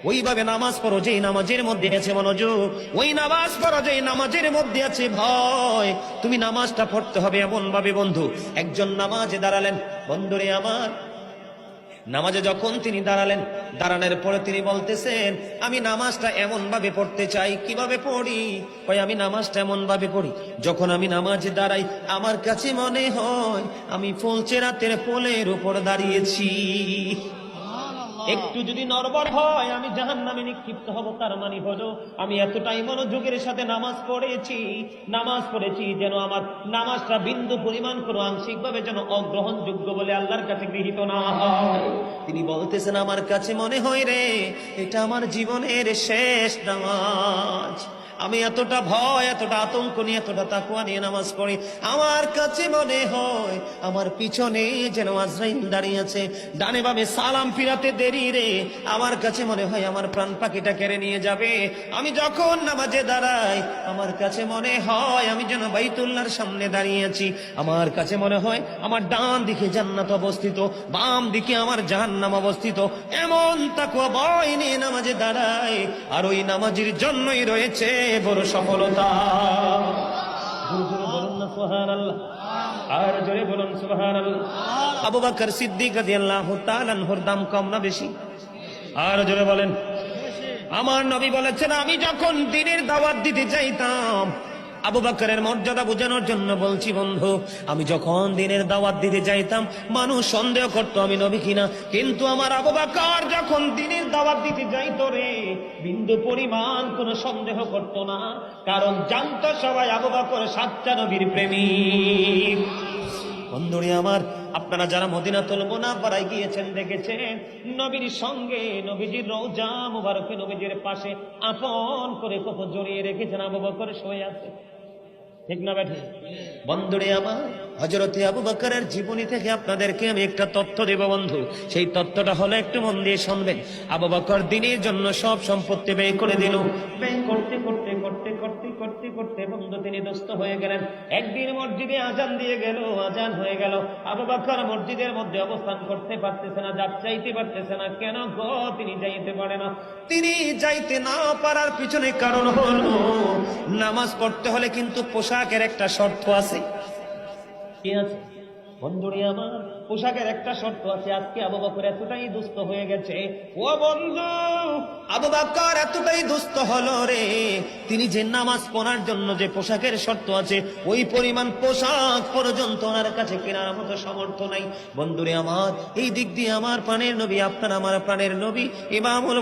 ওইভাবে নামাজ পড়ো যেই নামাজের মধ্যে আছে মনোযোগ, ওই নামাজ পড়ো যেই নামাজের মধ্যে আছে ভয়। তুমি নামাজটা পড়তে হবে এমন ভাবে বন্ধু। একজন নামাজে দাঁড়ালেন, বন্ধুরে আমার, নামাজে যখন তিনি দাঁড়ালেন, দাঁড়ানোর পরে তিনি বলতেছেন, আমি নামাজটা এমন ভাবে পড়তে চাই। কিভাবে পড়ি? আমি নামাজটা এমন ভাবে পড়ি, যখন আমি নামাজে দাঁড়াই আমার কাছে মনে হয় আমি ফুলচেরাতের পোলের উপর দাঁড়িয়েছি। একটু যদি নড়বড় হয় আমি জাহান্নামে নিক্ষিপ্ত হব। তার মানে হলো আমি এতটাই মনোযোগের সাথে নামাজ পড়েছি যেন আমার নামাজটা বিন্দু পরিমাণ কোনো আংশিকভাবে যেন অগ্রহণযোগ্য বলে আল্লাহর কাছে গৃহীত না হয়। তিনি বলতেছেন, আমার কাছে মনে হয় রে এটা আমার জীবনের শেষ নামাজ। আমি এতটা ভয়, এতটা আতঙ্ক নিয়ে, এতটা তাকওয়া নিয়ে নামাজ পড়ি। আমার কাছে মনে হয় আমার পিছনে যেন আজরাইল দাঁড়িয়ে আছে, ডানে বামে সালাম ফিরাতে দেরি রে। আমার কাছে মনে হয় আমার প্রাণ পাখিটা কেড়ে নিয়ে যাবে। আমি যখন নামাজে দাঁড়াই আমার কাছে মনে হয় আমি যেন বাইতুল্লাহর সামনে দাঁড়িয়ে আছি। আমার কাছে মনে হয় আমার ডান দিকে জান্নাত অবস্থিত, বাম দিকে আমার জাহান্নাম অবস্থিত। এমন তাকওয়া ভয় নিয়ে নামাজে দাঁড়াই। আর ওই নামাজের জন্যই রয়েছে বড় সফলতা। বলুন না সুবহানাল্লাহ, আর জোরে বলুন সুবহানাল্লাহ। আবু বকর সিদ্দিক রাদিয়াল্লাহু তাআলা আনহুর দাম কম না বেশি? আর জোরে বলেন। আমার নবী বলেছেন, আমি যখন দ্বীনের দাওয়াত দিতে যাইতাম, আবু বকরের মর্যাদা বোঝানোর জন্য বলছি বন্ধু, আমি যখন দ্বীনের দাওয়াত দিতে যাইতাম মানুষ সন্দেহ করতো আমি নবী কিনা, কিন্তু আমার আবু বকর যখন দ্বীনের দাওয়াত দিতে যাইতো রে বিন্দু পরিমাণ কোনো সন্দেহ করতো না, কারণ জানতো সবাই আবু বকর সাচ্চা নবীর প্রেমিক। বন্ধুরে আমার, আপনারা যারা মদিনাতুল মুনাওয়ারায় গিয়েছেন দেখেছেন নবীর সঙ্গে নবীজির রওজা মুবারকে নবীজির পাশে আপন করে কত জড়িয়ে রেখেছেন আবু বকর শুয়ে আছে, ঠিক না বেঠি? বন্ধুরে আমার, হযরতে আবু বকরের জীবনী থেকে আপনাদেরকে আমি একটা তথ্য দেব বন্ধু। সেই তথ্যটা হলো, একটু মন দিয়ে শুনবেন। আবু বকর দ্বীনের জন্য সব সম্পত্তি ব্যয় করে দিল। ব্যয় করতে করতে করতে করতে করতে করতে বন্ধু তিনি দুস্থ হয়ে গেলেন। একদিন মসজিদে আজান দিয়ে গেল, আজান হয়ে গেল। আবু বকর মসজিদের মধ্যে অবস্থান করতে পারতেছে না, যাইতে পারতেছে না। কেন গো? তিনি যাইতে পারে না। তিনি যাইতে না পারার পিছনে কারণ হলো, নামাজ পড়তে হলে কিন্তু পোশাকের একটা শর্ত আছে। কি আছে বন্ধুরে আমার? পোশাকের একটা শর্ত আছে। আজকে আবু বকর এতটাই দুস্থ হয়ে গেছে, ও বন্ধু, আবু বকর এতটাই দুস্থ হলো রে, তিনি যে নামাজ পড়ার জন্য যে পোশাকের শর্ত আছে ওই পরিমাণ পোশাক পর্যন্ত ওনার কাছে কেনার মতো সামর্থ্য নাই। বন্ধুরে আমার, এই দিক দিয়ে আমার প্রাণের নবী, আপনার আমার প্রাণের নবী ইমামুল